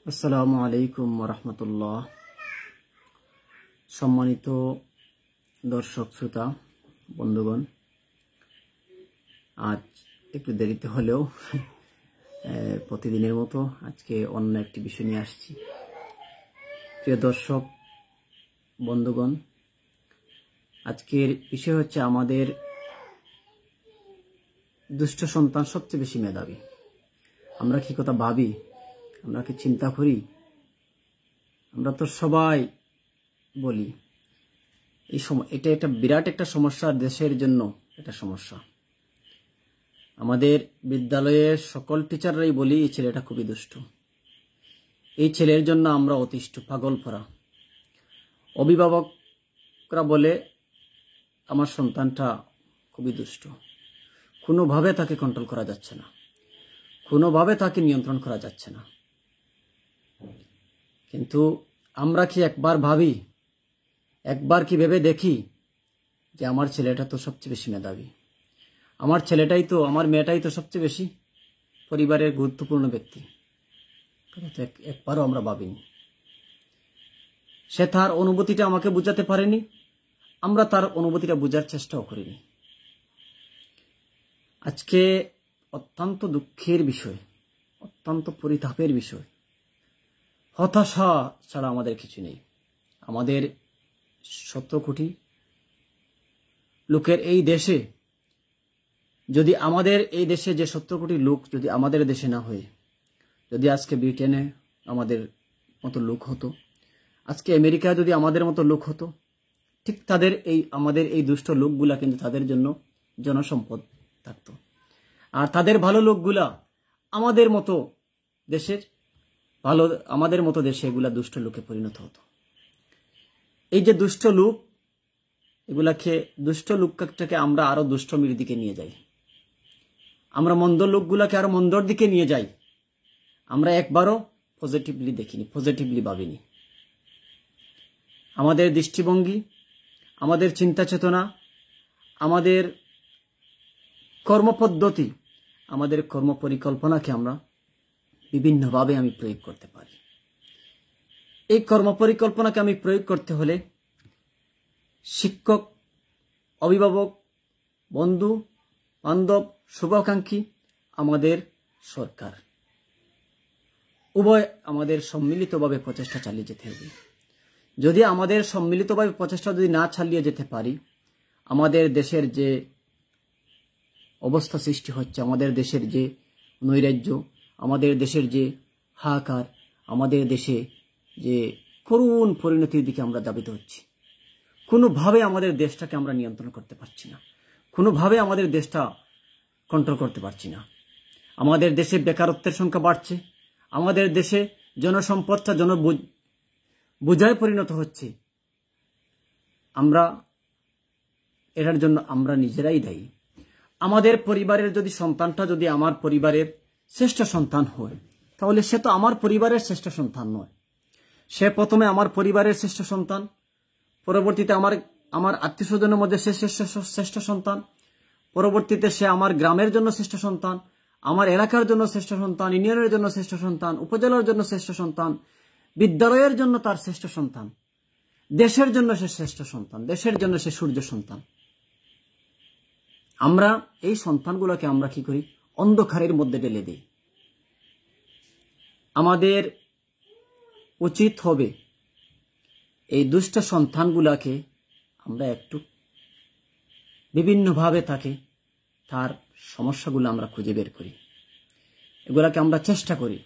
আসসালামু আলাইকুম রহমতুল্লাহ। সম্মানিত দর্শক শ্রোতা বন্ধুগণ, আজ একটু দেরিতে হলেও প্রতিদিনের মতো আজকে অন্য একটি বিষয় নিয়ে আসছি। প্রিয় দর্শক বন্ধুগণ, আজকের বিষয় হচ্ছে আমাদের দুষ্ট সন্তান সবচেয়ে বেশি মেধাবী। আমরা কি কথা ভাবি, আমরা কি চিন্তা করি? আমরা তো সবাই বলি এটা একটা বিরাট একটা সমস্যা, দেশের জন্য এটা সমস্যা। আমাদের বিদ্যালয়ের সকল টিচাররাই বলি এই ছেলেটা খুবই দুষ্ট, এই ছেলের জন্য আমরা অতিষ্ঠ, পাগল পড়া। অভিভাবকরা বলে আমার সন্তানটা খুবই দুষ্ট, কোনোভাবে তাকে কন্ট্রোল করা যাচ্ছে না, কোনোভাবে তাকে নিয়ন্ত্রণ করা যাচ্ছে না। কিন্তু আমরা কি একবার ভাবি, একবার কি ভেবে দেখি যে আমার ছেলেটা তো সবচেয়ে বেশি মেধাবী, আমার ছেলেটাই তো, আমার মেয়েটাই তো সবচেয়ে বেশি পরিবারের গুরুত্বপূর্ণ ব্যক্তি। একবারও আমরা ভাবিনি। সে তার অনুভূতিটা আমাকে বুঝাতে পারেনি, আমরা তার অনুভূতিটা বোঝার চেষ্টাও করিনি। আজকে অত্যন্ত দুঃখের বিষয়, অত্যন্ত পরিতাপের বিষয়। হতাশা ছাড়া আমাদের কিছু নেই। আমাদের 17 কোটি লোকের এই দেশে, যদি আমাদের এই দেশে যে 17 কোটি লোক যদি আমাদের দেশে না হয়ে যদি আজকে ব্রিটেনে আমাদের মতো লোক হতো, আজকে আমেরিকায় যদি আমাদের মতো লোক হতো, ঠিক তাদের আমাদের এই দুষ্ট লোকগুলা কিন্তু তাদের জন্য জনসম্পদ থাকতো। আর তাদের ভালো লোকগুলা আমাদের মতো দেশের আমাদের মতো দেশে এগুলা দুষ্ট লোকে পরিণত হতো। এই যে দুষ্ট লোক, এগুলাকে দুষ্ট লোকটাকে আমরা আরো দুষ্টমির দিকে নিয়ে যাই, আমরা মন্দ লোকগুলাকে আরো মন্দর দিকে নিয়ে যাই। আমরা একবারও পজিটিভলি দেখিনি, পজিটিভলি ভাবিনি। আমাদের দৃষ্টিভঙ্গি, আমাদের চিন্তা চেতনা, আমাদের কর্মপদ্ধতি, আমাদের কর্মপরিকল্পনাকে আমরা বিভিন্নভাবে আমি প্রয়োগ করতে পারি। এই কর্মপরিকল্পনাকে আমি প্রয়োগ করতে হলে শিক্ষক, অভিভাবক, বন্ধু বান্ধব, শুভাকাঙ্ক্ষী, আমাদের সরকার, উভয় আমাদের সম্মিলিতভাবে প্রচেষ্টা চালিয়ে যেতে হবে। যদি আমাদের সম্মিলিতভাবে প্রচেষ্টা যদি না চালিয়ে যেতে পারি, আমাদের দেশের যে অবস্থা সৃষ্টি হচ্ছে, আমাদের দেশের যে নৈরাজ্য, আমাদের দেশের যে হাহাকার, আমাদের দেশে যে করুণ পরিণতির দিকে আমরা ধাবিত হচ্ছি, কোনোভাবে আমাদের দেশটাকে আমরা নিয়ন্ত্রণ করতে পারছি না, কোনোভাবে আমাদের দেশটা কন্ট্রোল করতে পারছি না। আমাদের দেশে বেকারত্বের সংখ্যা বাড়ছে, আমাদের দেশে জনসম্পদটা বোঝায় পরিণত হচ্ছে। এটার জন্য আমরা নিজেরাই দায়ী। আমাদের পরিবারের যদি সন্তানটা যদি আমার পরিবারের শ্রেষ্ঠ সন্তান হয়, তাহলে সে তো আমার পরিবারের শ্রেষ্ঠ সন্তান নয়। সে প্রথমে আমার পরিবারের শ্রেষ্ঠ সন্তান, পরবর্তীতে আমার আত্মীয় স্বজনের মধ্যে সে শ্রেষ্ঠ সন্তান, পরবর্তীতে সে আমার গ্রামের জন্য শ্রেষ্ঠ সন্তান, আমার এলাকার জন্য শ্রেষ্ঠ সন্তান, ইউনিয়নের জন্য শ্রেষ্ঠ সন্তান, উপজেলার জন্য শ্রেষ্ঠ সন্তান, বিদ্যালয়ের জন্য তার শ্রেষ্ঠ সন্তান, দেশের জন্য সে শ্রেষ্ঠ সন্তান, দেশের জন্য সে সূর্য সন্তান। আমরা এই সন্তানগুলোকে আমরা কি করি? অন্ধকারের মধ্যে ঢেলে দিই। আমাদের উচিত হবে এই দুষ্ট সন্তানগুলাকে আমরা একটু বিভিন্নভাবে তার সমস্যাগুলো আমরা খুঁজে বের করি, এগুলাকে আমরা চেষ্টা করি,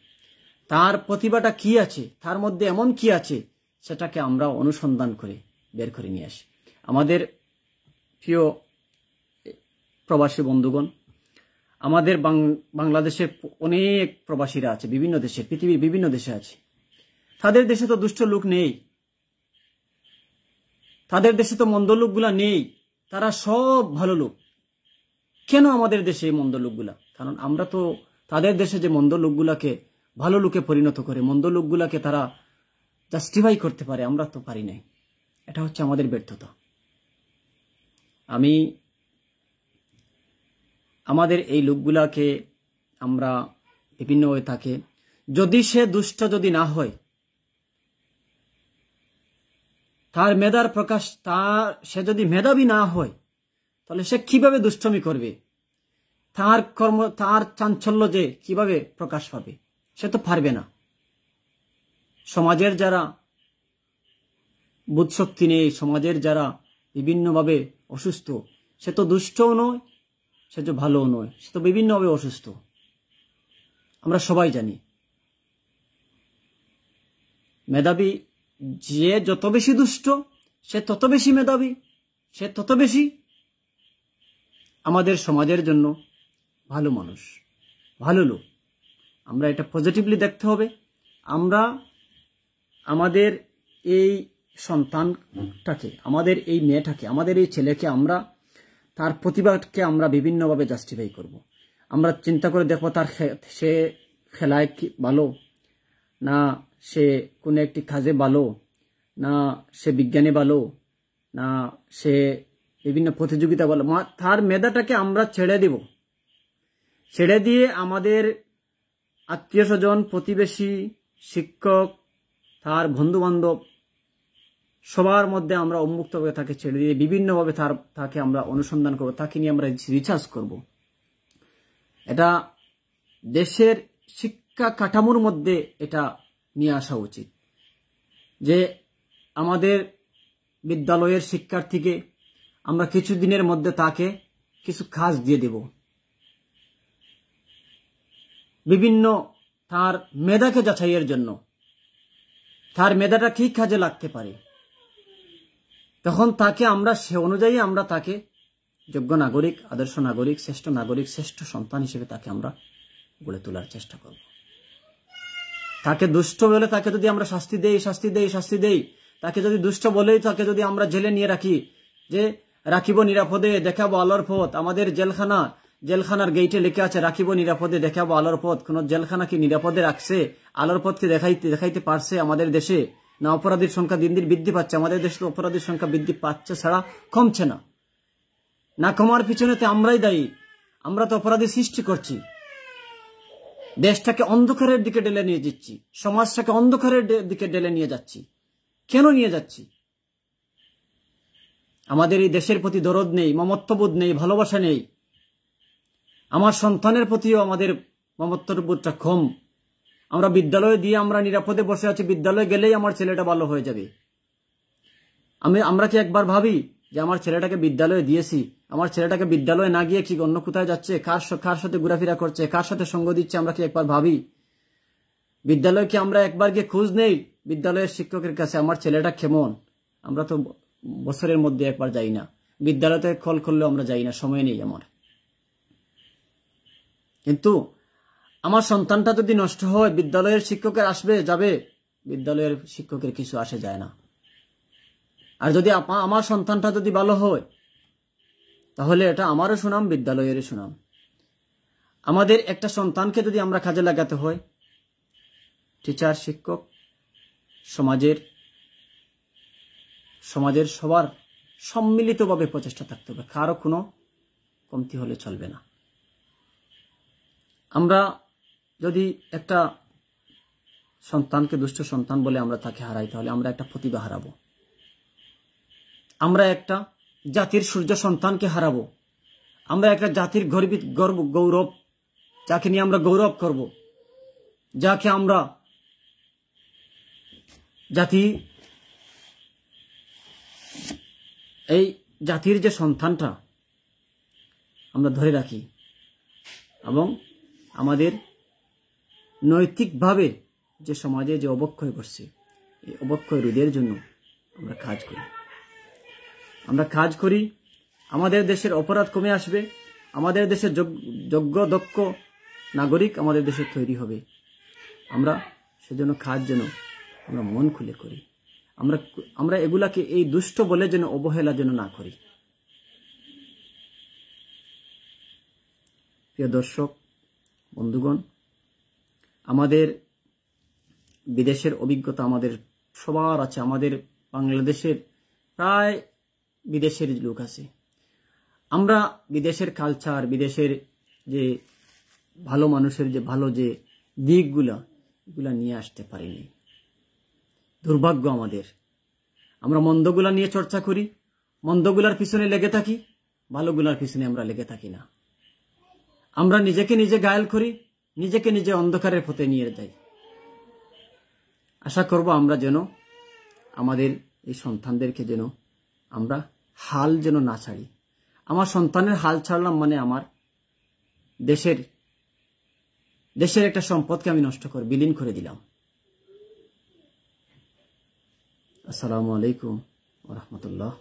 তার প্রতিভাটা কি আছে, তার মধ্যে এমন কি আছে, সেটাকে আমরা অনুসন্ধান করে বের করে নিয়ে আসি। আমাদের প্রিয় প্রবাসী বন্ধুগণ, আমাদের বাংলাদেশের অনেক প্রবাসীরা আছে, বিভিন্ন দেশে, পৃথিবীর বিভিন্ন দেশে আছে। তাদের দেশে তো দুষ্ট লোক নেই, তাদের দেশে তো মন্দ লোকগুলা নেই, তারা সব ভালো লোক। কেন আমাদের দেশে এই মন্দ লোকগুলা? কারণ আমরা তো তাদের দেশে যে মন্দ লোকগুলাকে ভালো লোকে পরিণত করে, মন্দ লোকগুলাকে তারা জাস্টিফাই করতে পারে, আমরা তো পারি নাই। এটা হচ্ছে আমাদের ব্যর্থতা। আমাদের এই লোকগুলাকে আমরা বিভিন্নভাবে যদি সে দুষ্ট যদি না হয়, তার মেধার প্রকাশ, সে যদি মেধাবী না হয়, তাহলে সে কিভাবে দুষ্টমি করবে? তার চাঞ্চল্য যে কিভাবে প্রকাশ পাবে? সে তো পারবে না। সমাজের যারা বুধশক্তি নেই, সমাজের যারা বিভিন্নভাবে অসুস্থ, সে তো দুষ্টও নয়, সে তো ভালোও নয়, সে তো বিভিন্নভাবে অসুস্থ। আমরা সবাই জানি মেধাবী যে যত বেশি দুষ্ট, সে তত বেশি মেধাবী, সে তত বেশি আমাদের সমাজের জন্য ভালো মানুষ, ভালো লোক। আমরা এটা পজিটিভলি দেখতে হবে। আমরা আমাদের এই সন্তানটাকে, আমাদের এই মেয়েটাকে, আমাদের এই ছেলেকে, আমরা তার প্রতিভাকে আমরা বিভিন্নভাবে জাস্টিফাই করব। আমরা চিন্তা করে দেখবো সে খেলায় ভালো, না সে কোনো একটি কাজে ভালো, না সে বিজ্ঞানে ভালো, না সে বিভিন্ন প্রতিযোগিতা ভালো। তার মেধাটাকে আমরা ছেড়ে দিব। ছেড়ে দিয়ে আমাদের আত্মীয় স্বজন, প্রতিবেশী, শিক্ষক, তার বন্ধু বান্ধব সবার মধ্যে আমরা উন্মুক্তভাবে তাকে ছেড়ে দিয়ে বিভিন্নভাবে তাকে আমরা অনুসন্ধান করব, তাকে নিয়ে আমরা রিসার্চ করব। এটা দেশের শিক্ষা কাঠামোর মধ্যে এটা নিয়ে আসা উচিত যে আমাদের বিদ্যালয়ের শিক্ষার্থীকে আমরা কিছু দিনের মধ্যে তাকে কিছু কাজ দিয়ে দেব, বিভিন্ন তার মেধাকে যাচাইয়ের জন্য, তার মেধাটা কি কাজে লাগতে পারে। তখন তাকে আমরা সে অনুযায়ী আমরা তাকে যোগ্য নাগরিক, আদর্শ নাগরিক, শ্রেষ্ঠ নাগরিক, শ্রেষ্ঠ সন্তান হিসেবে তাকে আমরা গড়ে তোলার চেষ্টা করব। তাকে দুষ্ট বলে তাকে যদি আমরা শাস্তি দেই, তাকে যদি দুষ্ট বলেই তাকে যদি আমরা জেলে নিয়ে রাখি, যে রাখিব নিরাপদে দেখাবো আলোর পথ, আমাদের জেলখানার গেইটে লেখা আছে রাখিব নিরাপদে দেখাবো আলোর পথ। কোন জেলখানা কি নিরাপদে রাখছে? আলোর পথকে দেখাইতে পারছে আমাদের দেশে? না অপরাধীর সংখ্যা দিন দিন বৃদ্ধি পাচ্ছে? আমাদের দেশে অপরাধীর সংখ্যা বৃদ্ধি পাচ্ছে ছাড়া কমছে না। না কমার পিছনেতে আমরাই দায়ী। আমরা তো অপরাধী সৃষ্টি করছি, দেশটাকে অন্ধকারের দিকে ঢেলে নিয়ে যাচ্ছি, সমাজটাকে অন্ধকারের দিকে ঢেলে নিয়ে যাচ্ছি। কেন নিয়ে যাচ্ছি? আমাদের এই দেশের প্রতি দরদ নেই, মমত্ববোধ নেই, ভালোবাসা নেই। আমার সন্তানের প্রতিও আমাদের মমত্ববোধটা কম। আমরা বিদ্যালয়ে দিয়ে আমরা নিরাপদে বসে আছি, বিদ্যালয়ে গেলেই আমার ছেলেটা ভালো হয়ে যাবে। আমরা কি একবার ভাবি যে আমার ছেলেটাকে বিদ্যালয়ে দিয়েছি, আমার ছেলেটাকে বিদ্যালয়ে না গিয়ে কি অন্য কোথায় যাচ্ছে, কার সাথে ঘোরাফেরা করছে, কার সাথে সঙ্গ দিচ্ছে, আমরা কি একবার ভাবি? বিদ্যালয়ে কি আমরা একবার গিয়ে খোঁজ নেই বিদ্যালয়ের শিক্ষকের কাছে আমার ছেলেটা কেমন? আমরা তো বছরের মধ্যে একবার যাই না, বিদ্যালয়তে কল করলেও আমরা যাই না, সময় নেই আমার। কিন্তু আমার সন্তানটা যদি নষ্ট হয়, বিদ্যালয়ের শিক্ষকের আসবে যাবে, বিদ্যালয়ের শিক্ষকের কিছু আসে যায় না। আর যদি আমার সন্তানটা যদি ভালো হয়, তাহলে এটা আমারও সুনাম, বিদ্যালয়ের সুনাম। আমাদের একটা সন্তানকে যদি আমরা কাজে লাগাতে হয়, টিচার, শিক্ষক, সমাজের সবার সম্মিলিতভাবে প্রচেষ্টা থাকতে হবে, কারো কোনো কমতি হলে চলবে না। আমরা যদি একটা সন্তানকে দুষ্ট সন্তান বলে আমরা তাকে হারাই, তাহলে আমরা একটা প্রতিভা হারাবো, আমরা একটা জাতির সূর্য সন্তানকে হারাবো, আমরা একটা জাতির গৌরব, যাকে নিয়ে আমরা গৌরব করব, যাকে আমরা এই জাতির যে সন্তানটা আমরা ধরে রাখি এবং আমাদের নৈতিকভাবে যে সমাজে যে অবক্ষয় ঘটছে, এই অবক্ষয় রোধের জন্য আমরা কাজ করি। আমাদের দেশের অপরাধ কমে আসবে, আমাদের দেশের যোগ্য দক্ষ নাগরিক আমাদের দেশে তৈরি হবে। আমরা সেজন্য কাজ যেন আমরা মন খুলে করি, আমরা এগুলাকে এই দুষ্ট বলে যেন অবহেলা যেন না করি। প্রিয় দর্শক বন্ধুগণ, আমাদের বিদেশের অভিজ্ঞতা আমাদের সবার আছে। আমাদের বাংলাদেশের প্রায় বিদেশের লোক আছে। আমরা বিদেশের কালচার, বিদেশের যে ভালো মানুষের যে ভালো যে দিকগুলা, এগুলা নিয়ে আসতে পারিনি। দুর্ভাগ্য আমাদের। আমরা মন্দগুলা নিয়ে চর্চা করি, মন্দগুলার পিছনে লেগে থাকি, ভালোগুলার পিছনে আমরা লেগে থাকি না। আমরা নিজেকে নিজে ঘায়েল করি, নিজেকে নিজে অন্ধকারের পথে নিয়ে যাই। আশা করব আমরা যেন আমাদের এই সন্তানদেরকে যেন আমরা হাল যেন না ছাড়ি। আমার সন্তানের হাল ছাড়লাম মানে আমার দেশের একটা সম্পদকে আমি নষ্ট করে বিলীন করে দিলাম। আসসালামু আলাইকুম ওয়া রাহমাতুল্লাহ।